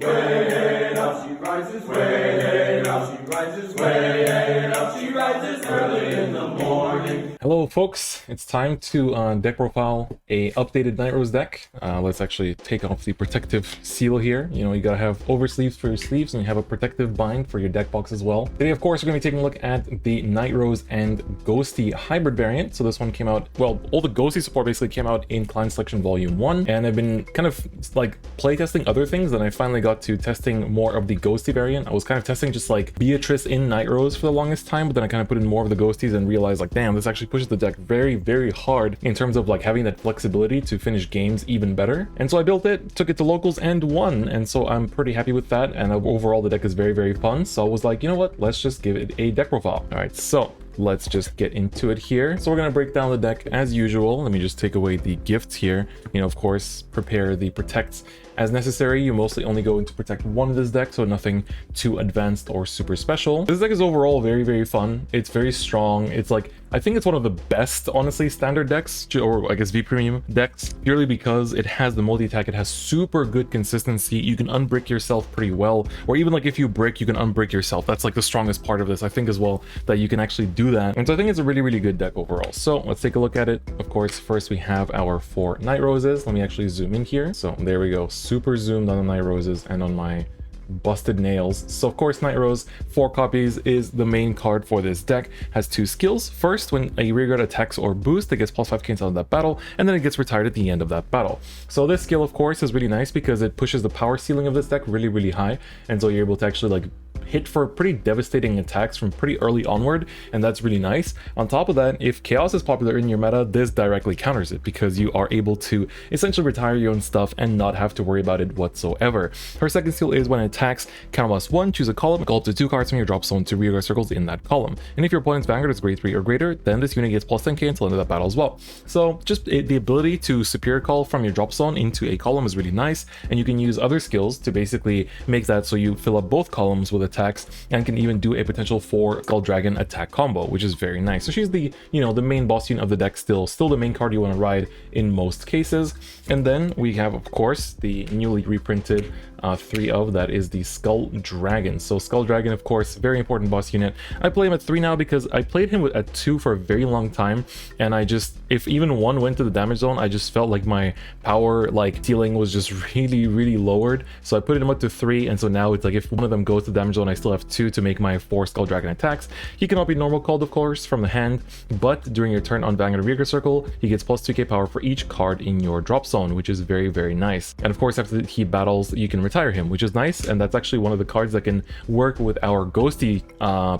way up, she rises way up, she rises way up, she rises early in the morning. Hello folks, it's time to deck profile a updated Nightrose deck. Let's actually take off the protective seal here. You know, you gotta have oversleeves for your sleeves and you have a protective bind for your deck box as well. Today, of course, we're gonna be taking a look at the Nightrose and Ghostie hybrid variant. So this one came out, well, all the Ghostie support basically came out in Clan Selection Volume 1, and I've been kind of like playtesting other things, then I finally got to testing more of the Ghostie variant. I was kind of testing just like Beatrice in Nightrose for the longest time, but then I kind of put in more of the Ghosties and realized like, damn, this actually pushes the deck very, very hard in terms of like having that flexibility to finish games even better. And so I built it, took it to locals and won, and so I'm pretty happy with that. And overall the deck is very, very fun. So I was like, you know what, let's just give it a deck profile. All right, so let's just get into it here. So we're going to break down the deck as usual. Let me just take away the gifts here. You know, of course, prepare the protects as necessary. You mostly only go into protect one of this deck, so nothing too advanced or super special. This deck is overall very, very fun. It's very strong. It's like, I think it's one of the best, honestly, standard decks, or I guess V Premium decks, purely because it has the multi-attack. It has super good consistency. You can unbrick yourself pretty well, or even like if you brick, you can unbrick yourself. That's like the strongest part of this, I think, as well, that you can actually do that. And so I think it's a really, really good deck overall. So let's take a look at it. Of course, first we have our 4 Nightroses. Let me actually zoom in here. So there we go. Super zoomed on the Nightroses and on my busted nails. So of course, Nightrose, 4 copies, is the main card for this deck. Has 2 skills. First, when a rearguard attacks or boosts, it gets +5 cancel of that battle, and then it gets retired at the end of that battle. So this skill, of course, is really nice because it pushes the power ceiling of this deck really, really high, and so you're able to actually like hit for pretty devastating attacks from pretty early onward, and that's really nice. On top of that, if Chaos is popular in your meta, this directly counters it because you are able to essentially retire your own stuff and not have to worry about it whatsoever. Her second skill is when it attacks, counter +1, choose a column, call up to 2 cards from your drop zone to rearguard circles in that column. And if your opponent's Vanguard is grade 3 or greater, then this unit gets +10 cancel into that battle as well. So just the ability to superior call from your drop zone into a column is really nice, and you can use other skills to basically make that so you fill up both columns with attacks and can even do a potential 4 Skull Dragon attack combo, which is very nice. So she's the, you know, the main boss unit of the deck, still the main card you want to ride in most cases. And then we have, of course, the newly reprinted 3 of that is the Skull Dragon. So Skull Dragon, of course, very important boss unit. I play him at 3 now because I played him at 2 for a very long time, and I just, if even 1 went to the damage zone, I just felt like my power like ceiling was just really, really lowered. So I put him up to 3, and so now it's like if one of them goes to the damage zone, I still have 2 to make my 4 Skull Dragon attacks. He cannot be normal called, of course, from the hand, but during your turn on Vanguard rearguard circle, he gets +2k power for each card in your drop zone, which is very, very nice. And of course, after he battles, you can retire him, which is nice, and that's actually one of the cards that can work with our Ghostie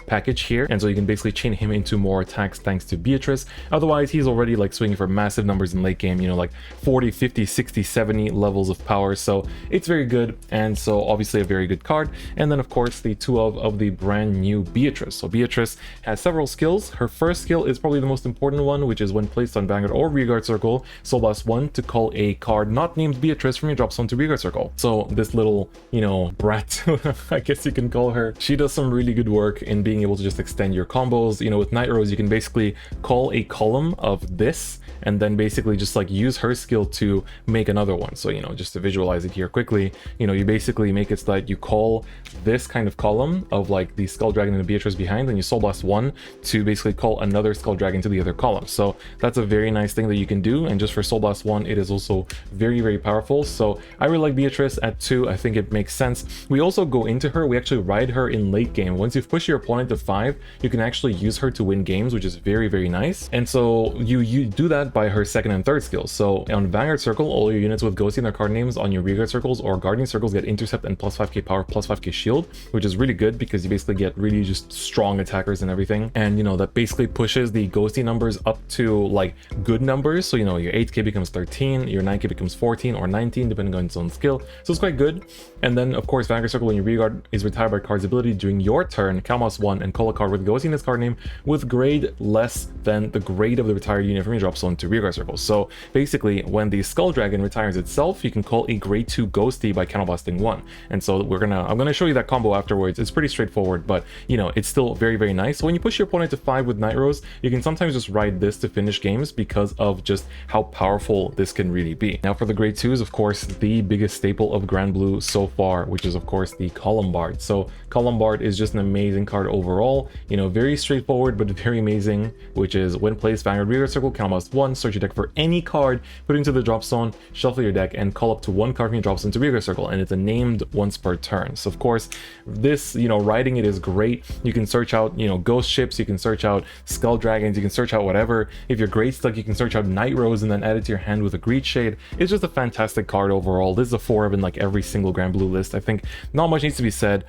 package here, and so you can basically chain him into more attacks thanks to Beatrice. Otherwise, he's already like swinging for massive numbers in late game, you know, like 40, 50, 60, 70 levels of power, so it's very good, and so obviously a very good card. And then of course the 2 of the brand new Beatrice. So Beatrice has several skills. Her first skill is probably the most important one, which is when placed on Vanguard or rearguard circle, Soul Blast 1 to call a card not named Beatrice from your drop zone to rearguard circle. So this little, you know, brat, I guess you can call her, she does some really good work in being able to just extend your combos. You know, with Nightrose, you can basically call a column of this and then basically just like use her skill to make another one. So, you know, just to visualize it here quickly, you know, you basically make it so that you call this kind of column of like the Skull Dragon and the Beatrice behind, and you Soul Blast 1 to basically call another Skull Dragon to the other column. So that's a very nice thing that you can do, and just for Soul Blast 1, it is also very, very powerful. So I really like Beatrice at 2. I think it makes sense. We also go into her, we actually ride her in late game. Once you've pushed your opponent to 5, you can actually use her to win games, which is very, very nice. And so you do that by her second and third skills. So on Vanguard Circle, all your units with Ghostie in their card names on your rearguard circles or guardian circles get intercept and +5k power, +5k shield, which is really good because you basically get really just strong attackers and everything. And you know, that basically pushes the Ghostie numbers up to like good numbers. So you know, your 8k becomes 13, your 9k becomes 14 or 19 depending on its own skill. So it's quite good. And then of course, Vanguard Circle, when your rearguard is retired by card's ability during your turn, Calmas 1 and call a card with Ghostie in its card name with grade less than the grade of the retired unit from your drop zone to rearguard circle. So basically, when the Skull Dragon retires itself, you can call a grade 2 Ghostie by counterblasting 1. And so I'm gonna show you that combo afterwards afterwards. It's pretty straightforward, but you know, it's still very, very nice. So when you push your opponent to 5 with Nightrose, you can sometimes just ride this to finish games because of just how powerful this can really be. Now for the grade 2s, of course, the biggest staple of Grand Blue so far, which is of course the Colombard. So Colombard is just an amazing card overall, you know, very straightforward but very amazing, which is when placed, Vanguard Rearguard Circle, count almost 1, search your deck for any card, put it into the drop zone, shuffle your deck, and call up to 1 card from your drop zone to Rearguard Circle, and it's a named once per turn. So of course, this, you know, riding it is great. You can search out, you know, ghost ships, you can search out skull dragons, you can search out whatever. If you're great stuck, you can search out Nightrose and then add it to your hand with a Greed Shade. It's just a fantastic card overall. This is a 4 in like every single Grand Blue list. I think not much needs to be said.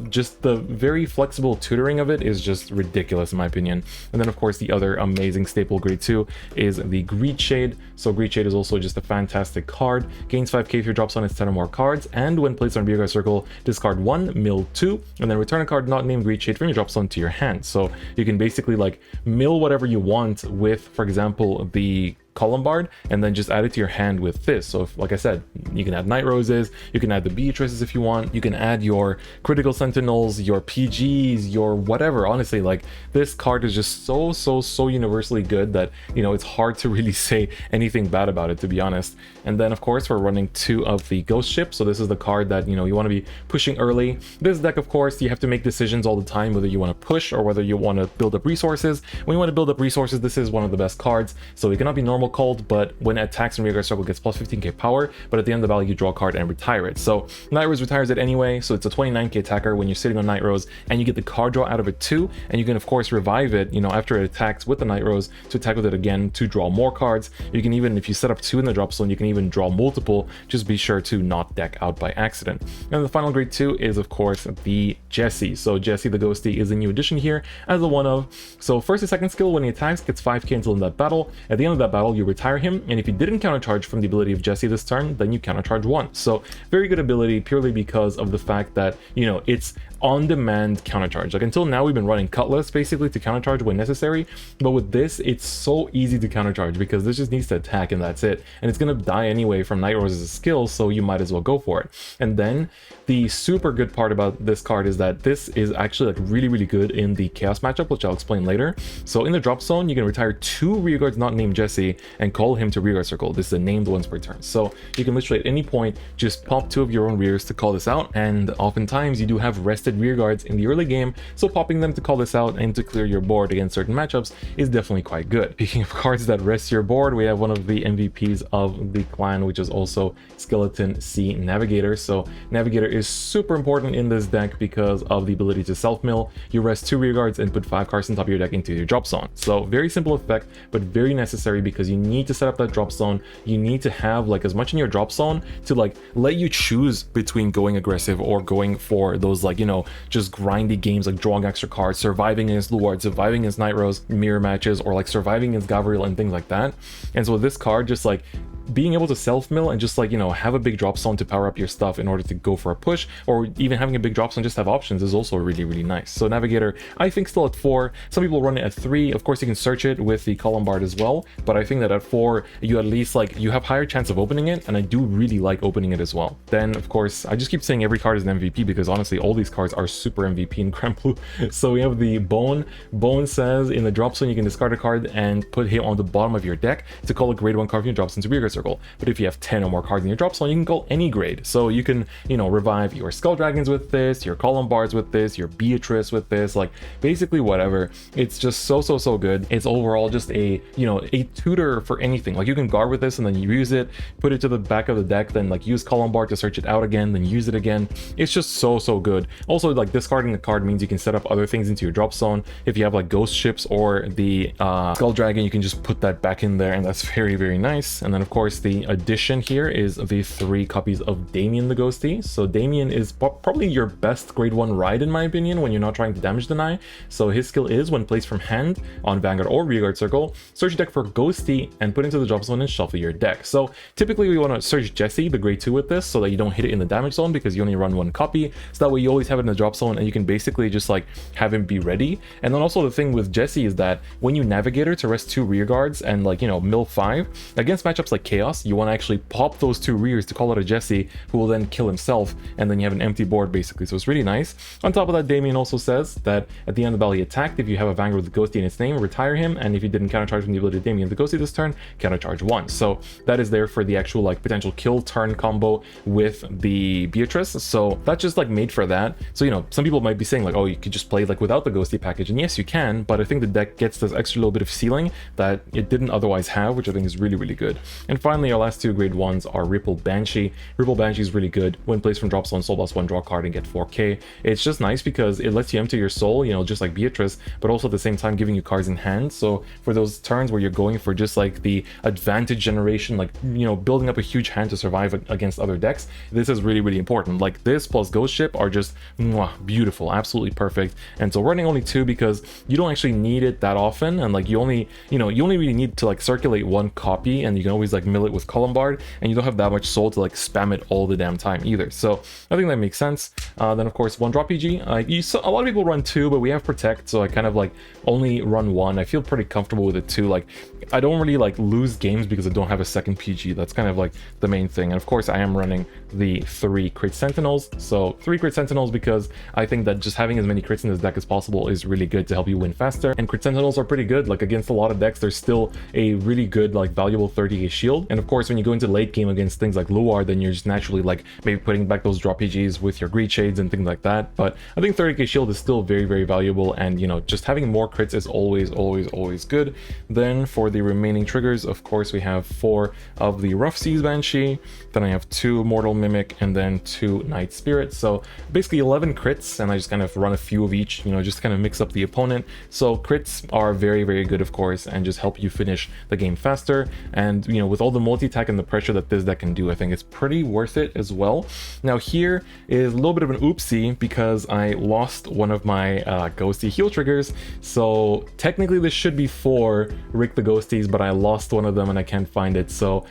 Just the very flexible tutoring of it is just ridiculous in my opinion. And then of course the other amazing staple grade 2 is the Greed Shade. So Greed Shade is also just a fantastic card. Gains 5k if your drop zone is 10 or more cards, and when placed on Rearguard Circle, discard 1, mill 2, and then return a card not named Greed Shade from your drop zone to your hand. So you can basically like mill whatever you want with, for example, the Colombard, and then just add it to your hand with this. So if, like I said, you can add Night Roses, you can add the Beatrices if you want, you can add your Critical Sentinels, your PGs, your whatever. Honestly, like this card is just so universally good that, you know, it's hard to really say anything bad about it, to be honest. And then of course we're running 2 of the Ghost Ship. So this is the card that, you know, you want to be pushing early. This deck, of course, you have to make decisions all the time whether you want to push or whether you want to build up resources. When you want to build up resources, this is one of the best cards. So it cannot be normal called, but when it attacks in Rearguard Circle, gets plus 15k power, but at the end of the battle you draw a card and retire it. So Nightrose retires it anyway, so it's a 29k attacker when you're sitting on Nightrose, and you get the card draw out of it too, and you can of course revive it, you know, after it attacks with the Nightrose to attack with it again to draw more cards. You can even, if you set up 2 in the drop zone, you can even draw multiple. Just be sure to not deck out by accident. And the final grade 2 is of course the Jessie. So Jessie the Ghostie is a new addition here as a 1-of. So first and second skill, when he attacks, gets 5k until in that battle. At the end of that battle, you retire him, and if you didn't countercharge from the ability of Jessie this turn, then you countercharge 1. So very good ability purely because of the fact that, you know, it's on-demand countercharge. Like until now we've been running Cutlass basically to countercharge when necessary, but with this it's so easy to countercharge because this just needs to attack and that's it, and it's gonna die anyway from Nightrose's skill, so you might as well go for it. And then the super good part about this card is that this is actually like really good in the Chaos matchup, which I'll explain later. So in the drop zone, you can retire 2 rearguards not named Jessie and call him to Rearguard Circle. This is a named once per turn, so you can literally at any point just pop 2 of your own rears to call this out, and oftentimes you do have rested rearguards in the early game, so popping them to call this out and to clear your board against certain matchups is definitely quite good. Speaking of cards that rest your board, we have one of the MVPs of the clan, which is also Skeleton Sea Navigator. So Navigator is super important in this deck because of the ability to self-mill. You rest 2 rearguards and put 5 cards on top of your deck into your drop zone. So very simple effect, but very necessary because you need to set up that drop zone. You need to have like as much in your drop zone to like let you choose between going aggressive or going for those, like, you know, just grindy games like drawing extra cards, surviving against Luard, surviving against Nightrose mirror matches, or like surviving against Gabriel and things like that. And so this card, just like being able to self-mill and just like, you know, have a big drop zone to power up your stuff in order to go for a push, or even having a big drop zone just have options, is also really nice. So Navigator, I think still at 4. Some people run it at 3. Of course you can search it with the Colombard as well, but I think that at 4 you at least like you have higher chance of opening it, and I do really like opening it as well. Then of course I just keep saying every card is an MVP because honestly all these cards are super MVP in Grand Blue. So we have the Bone. Bone says in the drop zone you can discard a card and put him on the bottom of your deck to call a grade 1 card from your drop zone to Rearguard Circle. But if you have 10 or more cards in your drop zone, you can call any grade. So you can, you know, revive your Skull Dragons with this, your Columbards with this, your Beatrice with this, like basically whatever. It's just so good. It's overall just a, you know, a tutor for anything. Like you can guard with this and then you use it, put it to the back of the deck, then like use Columbard to search it out again, then use it again. It's just so good. Also, like discarding the card means you can set up other things into your drop zone. If you have like Ghost Ships or the Skull Dragon, you can just put that back in there, and that's very nice. And then of course the addition here is the 3 copies of Damien the Ghostie. So Damien is probably your best grade 1 ride in my opinion when you're not trying to damage deny. So his skill is when placed from hand on Vanguard or Rearguard Circle, search your deck for Ghostie and put into the drop zone and shuffle your deck. So typically we want to search Jessie the grade 2 with this so that you don't hit it in the damage zone because you only run 1 copy, so that way you always have it in the drop zone and you can basically just like have him be ready. And then also the thing with Jessie is that when you Navigator to rest 2 rearguards and like, you know, mill 5 against matchups like chaos, you want to actually pop those 2 rears to call out a Jessie, who will then kill himself, and then you have an empty board basically. So it's really nice. On top of that, Damien also says that at the end of the battle he attacked, if you have a Vanguard with Ghostie in its name, retire him, and if you didn't countercharge from the ability of Damien the Ghostie this turn, countercharge 1. So that is there for the actual like potential kill turn combo with the Beatrice. So that's just like made for that. So you know, some people might be saying like, oh, you could just play like without the Ghostie package, and yes you can, but I think the deck gets this extra little bit of ceiling that it didn't otherwise have, which I think is really, really good. And finally, our last 2 grade 1s are Ripple Banshee. Ripple Banshee is really good. When placed from drop zone, soul blast 1, draw a card and get 4k. It's just nice because it lets you empty your soul, you know, just like Beatrice, but also at the same time giving you cards in hand. So for those turns where you're going for just like the advantage generation, like, you know, building up a huge hand to survive against other decks, this is really, really important. Like this plus Ghost Ship are just beautiful, absolutely perfect. And so running only 2 because you don't actually need it that often, and like you only really need to like circulate 1 copy, and you can always like mill it with Columbard, and you don't have that much soul to like spam it all the damn time either. So I think that makes sense. Then of course 1 drop PG. A lot of people run 2, but we have Protect, so I kind of like only run 1. I feel pretty comfortable with it too. Like I don't really like lose games because I don't have a second PG. That's kind of like the main thing. And of course I am running the 3 crit sentinels. So 3 crit sentinels because I think that just having as many crits in this deck as possible is really good to help you win faster. And crit sentinels are pretty good. Like against a lot of decks, there's still a really good like valuable 30k shield. And of course when you go into late game against things like Luar, then you're just naturally like maybe putting back those drop PGs with your Greed Shades and things like that. But I think 30k shield is still very, very valuable, and you know, just having more crits is always good. Then for the remaining triggers, of course we have 4 of the Rough Seas Banshee, then I have 2 Mortal Mimic, and then 2 Night Spirit. So basically 11 crits, and I just kind of run a few of each, you know, just kind of mix up the opponent. So crits are very, very good, of course, and just help you finish the game faster. And you know, with all the multi-attack and the pressure that this deck can do, I think it's pretty worth it as well. Now here is a little bit of an oopsie because I lost one of my Ghostie heal triggers. So technically this should be 4 Rick the Ghosties, but I lost one of them and I can't find it. So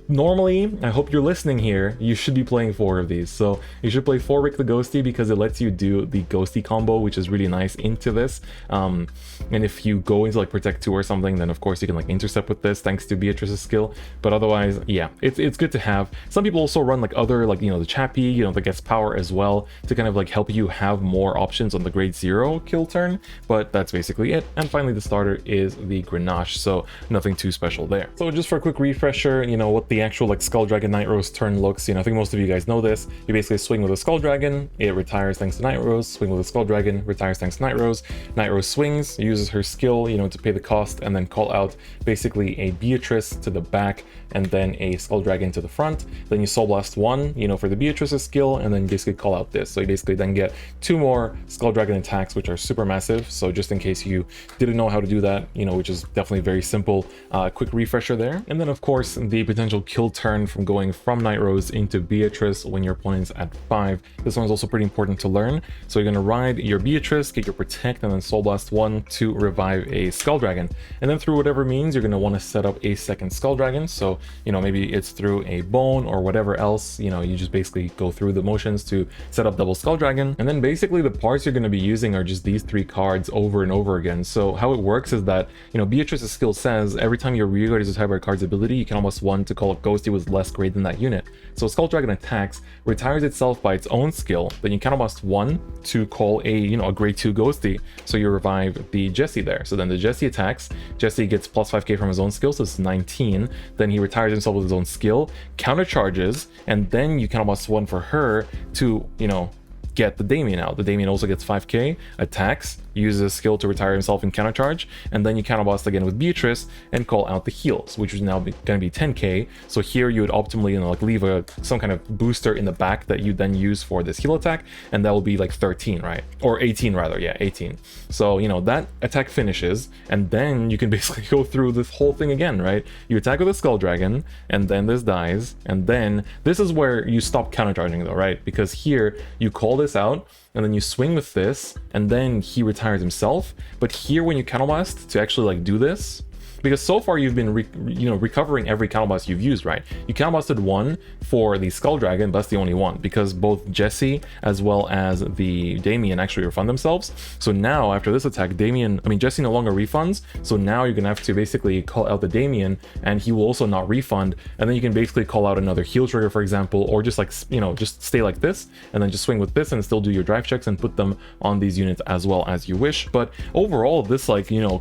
normally, I hope you're listening here, you should be playing 4 of these. So you should play 4 Rick the Ghostie because it lets you do the Ghostie combo, which is really nice into this. And if you go into like Protect 2 or something, then of course you can like intercept with this thanks to Beatrice's skill. But otherwise, yeah, it's good to have. Some people also run like other, like, you know, the Chappie, you know, that gets power as well to kind of like help you have more options on the grade 0 kill turn. But that's basically it. And finally, the starter is the Grenache, so nothing too special there. So just for a quick refresher, you know, what the actual like Skull Dragon Nightrose turn looks, you know, I think most of you guys know this. You basically swing with a Skull Dragon, it retires thanks to Nightrose, swing with a Skull Dragon, retires thanks to Nightrose. Nightrose swings, uses her skill, you know, to pay the cost, and then call out basically a Beatrice to the back and then a Skull Dragon to the front. Then you Soul Blast 1, you know, for the Beatrice's skill, and then you basically call out this. So you basically then get 2 more Skull Dragon attacks, which are super massive. So just in case you didn't know how to do that, you know, which is definitely very simple, quick refresher there. And then of course the potential kill turn from going from Nightrose into Beatrice when your opponent's at 5. This one's also pretty important to learn. So you're going to ride your Beatrice, get your Protect, and then Soul Blast 1 to revive a Skull Dragon. And then through whatever means, you're going to want to set up a second Skull Dragon. So, you know, maybe it's through a bone or whatever else, you know, you just basically go through the motions to set up double Skull Dragon. And then basically the parts you're going to be using are just these 3 cards over and over again. So how it works is that, you know, Beatrice's skill says every time your rear guard is a type of card's ability, you can almost 1 to call a Ghostie with less grade than that unit. So Skull Dragon attacks, retires itself by its own skill, then you can almost 1 to call a, you know, a grade 2 Ghostie. So you revive the Jessie there. So then the Jessie attacks, Jessie gets plus 5k from his own skill, so it's 19. Then he retires himself with his own skill, countercharges, and then you can almost 1 for her to, you know, get the Damien out. The Damien also gets 5k, attacks, uses a skill to retire himself and countercharge, and then you counter boss again with Beatrice and call out the heals, which is now going to be 10k. So here you would optimally, you know, like leave some kind of booster in the back that you then use for this heal attack, and that will be like 13, right? Or 18 rather, yeah, 18. So, you know, that attack finishes, and then you can basically go through this whole thing again, right? You attack with a Skull Dragon, and then this dies, and then this is where you stop countercharging though, right? Because here you call this out, and then you swing with this, and then he retires himself. But here when you counterblast to actually like do this, because so far you've been recovering every counterblast you've used, right? You counterblasted one for the Skull Dragon, but that's the only one, because both Jesse as well as the Damien actually refund themselves. So now after this attack, Jesse no longer refunds, so now you're gonna have to basically call out the Damien, and he will also not refund, and then you can basically call out another heal trigger, for example, or just like, just stay like this, and then just swing with this and still do your drive checks and put them on these units as well as you wish. But overall, this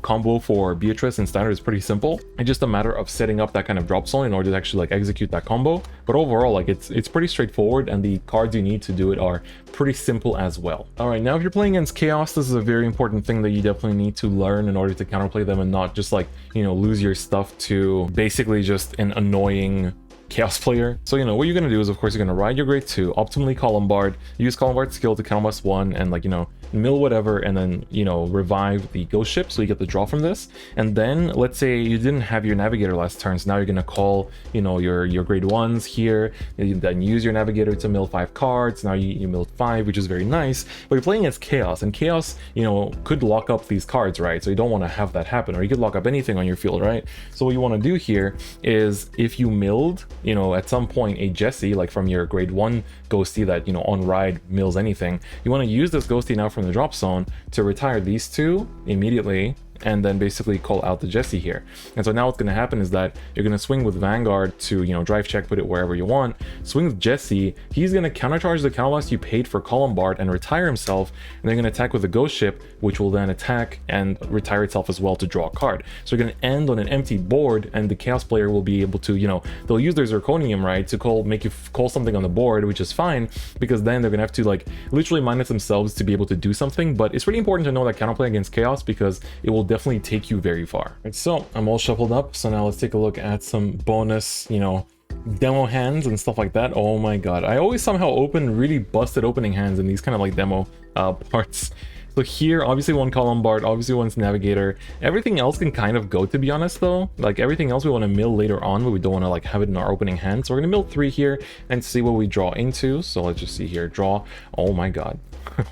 combo for Beatrice in standard is pretty simple. It's just a matter of setting up that kind of drop zone in order to actually execute that combo. But overall, it's pretty straightforward, and the cards you need to do it are pretty simple as well. All right, now if you're playing against Chaos, this is a very important thing that you definitely need to learn in order to counterplay them and not just lose your stuff to basically just an annoying Chaos player. So what you're gonna do is, of course, you're gonna ride your grade 2, optimally Columbard, use Columbard's skill to counterblast 1, and mill whatever, and then revive the ghost ship so you get the draw from this. And then let's say you didn't have your navigator last turn, so now you're gonna call your grade 1s here, and then use your navigator to mill 5 cards. Now you milled 5, which is very nice, but you're playing against Chaos, and Chaos could lock up these cards, right? So you don't want to have that happen, or you could lock up anything on your field, right? So what you want to do here is, if you milled at some point a Jesse, like from your grade 1 Ghostie that on ride mills anything, you want to use this Ghostie now from the drop zone to retire these two immediately, and then basically call out the Jesse here. And so now what's going to happen is that you're going to swing with Vanguard to drive check, put it wherever you want, swing with Jesse, he's going to countercharge the counterblast you paid for Columbard and retire himself, and they're going to attack with the ghost ship, which will then attack and retire itself as well to draw a card. So you're going to end on an empty board, and the Chaos player will be able to they'll use their Zirconium, right, to make you call something on the board, which is fine, because then they're going to have to literally minus themselves to be able to do something. But it's really important to know that counterplay against Chaos, because it will definitely take you very far. Right, so I'm all shuffled up, so now let's take a look at some bonus demo hands and stuff like that. Oh my god, I always somehow open really busted opening hands in these kind of demo parts. So here, obviously one Columbard, obviously one's Navigator. Everything else can kind of go, to be honest, though. Everything else we want to mill later on, but we don't want to have it in our opening hand. So we're going to mill 3 here and see what we draw into. So let's just see here. Draw. Oh my god.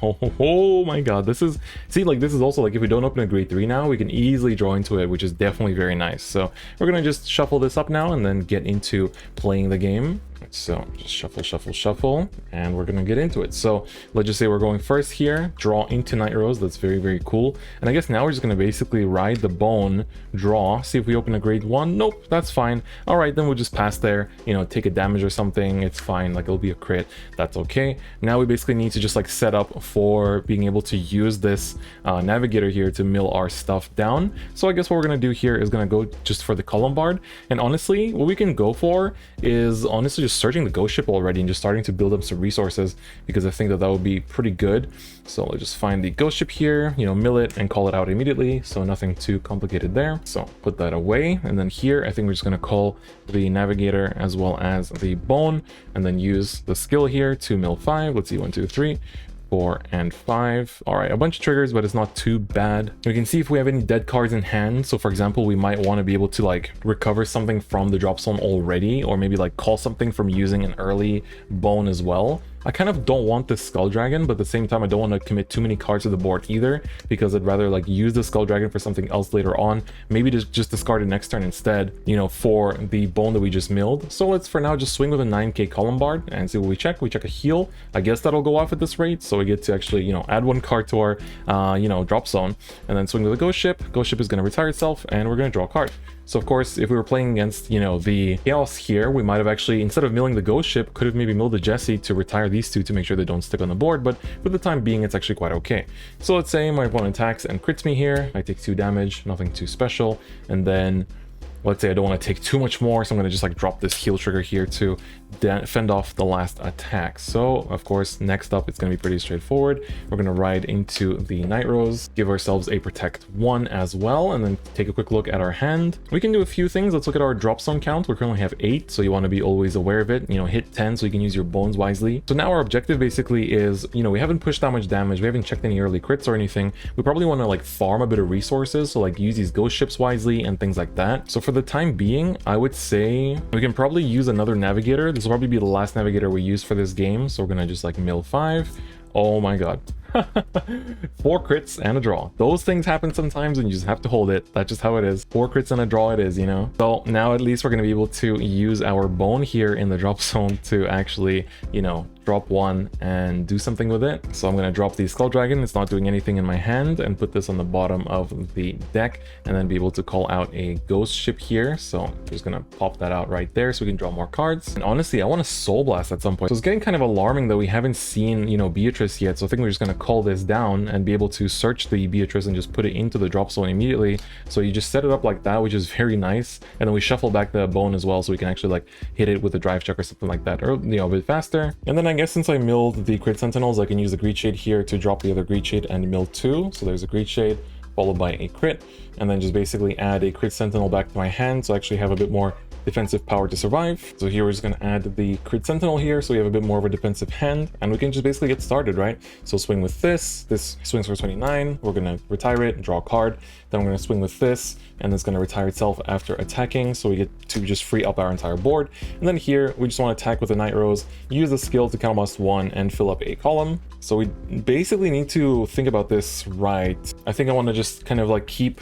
Oh my god. This is... See, this is also, if we don't open a grade 3 now, we can easily draw into it, which is definitely very nice. So we're going to just shuffle this up now and then get into playing the game. So just shuffle, and we're gonna get into it. So let's just say we're going first here, draw into Nightrose. That's very, very cool. And I guess now we're just gonna basically ride the bone, draw, see if we open a grade 1. Nope, that's fine. All right, then we'll just pass there, take a damage or something. It's fine, it'll be a crit. That's okay. Now we basically need to just set up for being able to use this navigator here to mill our stuff down. So I guess what we're gonna do here is gonna go just for the Columbard. And honestly, what we can go for is honestly just searching the ghost ship already and just starting to build up some resources, because I think that would be pretty good. So let's just find the ghost ship here, mill it and call it out immediately, so nothing too complicated there. So put that away, and then here I think we're just going to call the navigator as well as the bone, and then use the skill here to mill 5. Let's see, 1 2 3 4 and 5. All right, a bunch of triggers, but it's not too bad. We can see if we have any dead cards in hand. So for example, we might want to be able to recover something from the drop zone already, or maybe call something from using an early bone as well. I kind of don't want this Skull Dragon, but at the same time, I don't want to commit too many cards to the board either, because I'd rather use the Skull Dragon for something else later on. Maybe just discard it next turn instead, for the bone that we just milled. So let's for now just swing with a 9k Columbard and see what we check. We check a heal. I guess that'll go off at this rate, so we get to actually, add 1 card to our, drop zone, and then swing with a ghost ship. Ghost ship is going to retire itself, and we're going to draw a card. So of course, if we were playing against, the Chaos here, we might have actually, instead of milling the ghost ship, could have maybe milled the Jesse to retire these two to make sure they don't stick on the board, but for the time being, it's actually quite okay. So let's say my opponent attacks and crits me here. I take 2 damage, nothing too special, and then let's say I don't want to take too much more, so I'm going to just drop this heal trigger here to fend off the last attack. So of course, next up, it's going to be pretty straightforward. We're going to ride into the Nightrose, give ourselves a protect 1 as well, and then take a quick look at our hand. We can do a few things. Let's look at our drop zone count. We currently have 8, so you want to be always aware of it. Hit 10 so you can use your bones wisely. So now our objective basically is, we haven't pushed that much damage, we haven't checked any early crits or anything. We probably want to farm a bit of resources, so use these ghost ships wisely and things like that. So for the time being, I would say we can probably use another navigator. This will probably be the last navigator we use for this game, so we're gonna just mill 5. Oh my god. 4 crits and a draw. Those things happen sometimes and you just have to hold it. That's just how it is. 4 crits and a draw it is, you know? So now at least we're going to be able to use our bone here in the drop zone to actually, you know, drop 1 and do something with it. So I'm going to drop the Skull Dragon. It's not doing anything in my hand, and put this on the bottom of the deck, and then be able to call out a ghost ship here. So I'm just going to pop that out right there so we can draw more cards. And honestly, I want to Soul Blast at some point. So it's getting kind of alarming that we haven't seen, you know, Beatrice yet. So I think we're just going to call this down and be able to search the Beatrice and just put it into the drop zone immediately. So you just set it up like that, which is very nice. And then we shuffle back the bone as well, so we can actually like hit it with a drive check or something like that, or, you know, a bit faster. And then I guess since I milled the Crit Sentinels, I can use the Greed Shade here to drop the other Greed Shade and mill 2. So there's a Greed Shade followed by a crit, and then just basically add a Crit Sentinel back to my hand, so I actually have a bit more defensive power to survive. So here we're just going to add the Crit Sentinel here, so we have a bit more of a defensive hand, and we can just basically get started, right? So swing with this swings for 29, we're going to retire it, draw a card, then we're going to swing with this, and it's going to retire itself after attacking, so we get to just free up our entire board. And then here, we just want to attack with a Nightrose, use the skill to counterblast 1 and fill up a column. So we basically need to think about this right. I think I want to just kind of like keep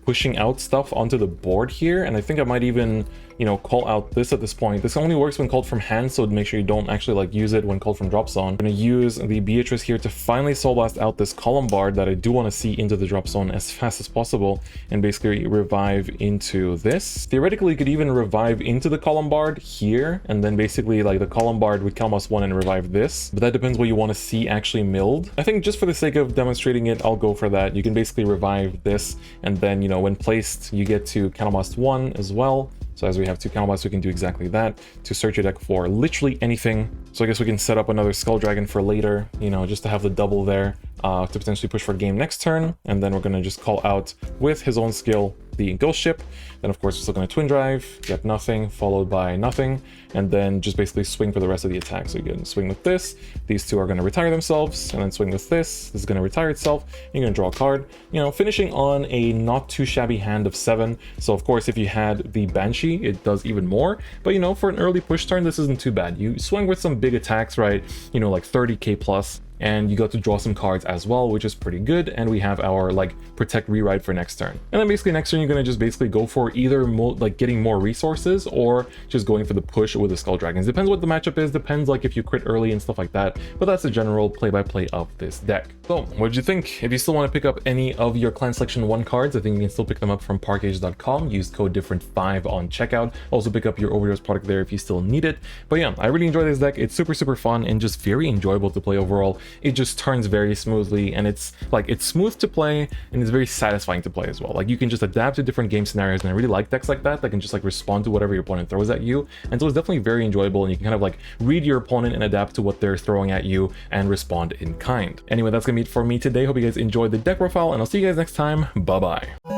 pushing out stuff onto the board here, and I think I might even, you know, call out this at this point. This only works when called from hand, so make sure you don't actually like use it when called from drop zone. I'm going to use the Beatrice here to finally Soul Blast out this column bard that I do want to see into the drop zone as fast as possible, and basically revive into this. Theoretically, you could even revive into the column bard here, and then basically like the column bard would counterblast 1 and revive this, but that depends what you want to see actually milled. I think just for the sake of demonstrating it, I'll go for that. You can basically revive this, and then, you know, when placed, you get to counterblast 1 as well. So as we have 2 counterblasts, we can do exactly that to search your deck for literally anything. So I guess we can set up another Skull Dragon for later, you know, just to have the double there to potentially push for game next turn. And then we're going to just call out with his own skill the Ghost Ship. Then of course we're still going to Twin Drive, get nothing, followed by nothing, and then just basically swing for the rest of the attack. So you can swing with this, these 2 are going to retire themselves, and then swing with this is going to retire itself, and you're going to draw a card, you know, finishing on a not too shabby hand of 7. So of course if you had the Banshee, it does even more, but you know, for an early push turn, this isn't too bad. You swing with some big attacks, right, you know, like 30k plus, and you got to draw some cards as well, which is pretty good. And we have our like protect rewrite for next turn. And then basically next turn you're going to just basically go for either like getting more resources or just going for the push with the Skull Dragons. Depends what the matchup is, depends like if you crit early and stuff like that, but that's the general play-by-play of this deck. So what did you think? If you still want to pick up any of your Clan Selection 1 cards, I think you can still pick them up from parkage.com. Use code DifferentFight on checkout. Also pick up your overdose product there if you still need it. But yeah, I really enjoy this deck. It's super fun and just very enjoyable to play overall. It just turns very smoothly, and it's smooth to play, and it's very satisfying to play as well. Like you can just adapt to different game scenarios, and I really like decks like that can just like respond to whatever your opponent throws at you. And so it's definitely very enjoyable, and you can kind of like read your opponent and adapt to what they're throwing at you and respond in kind. Anyway, that's gonna be it for me today. Hope you guys enjoyed the deck profile, and I'll see you guys next time. Bye bye.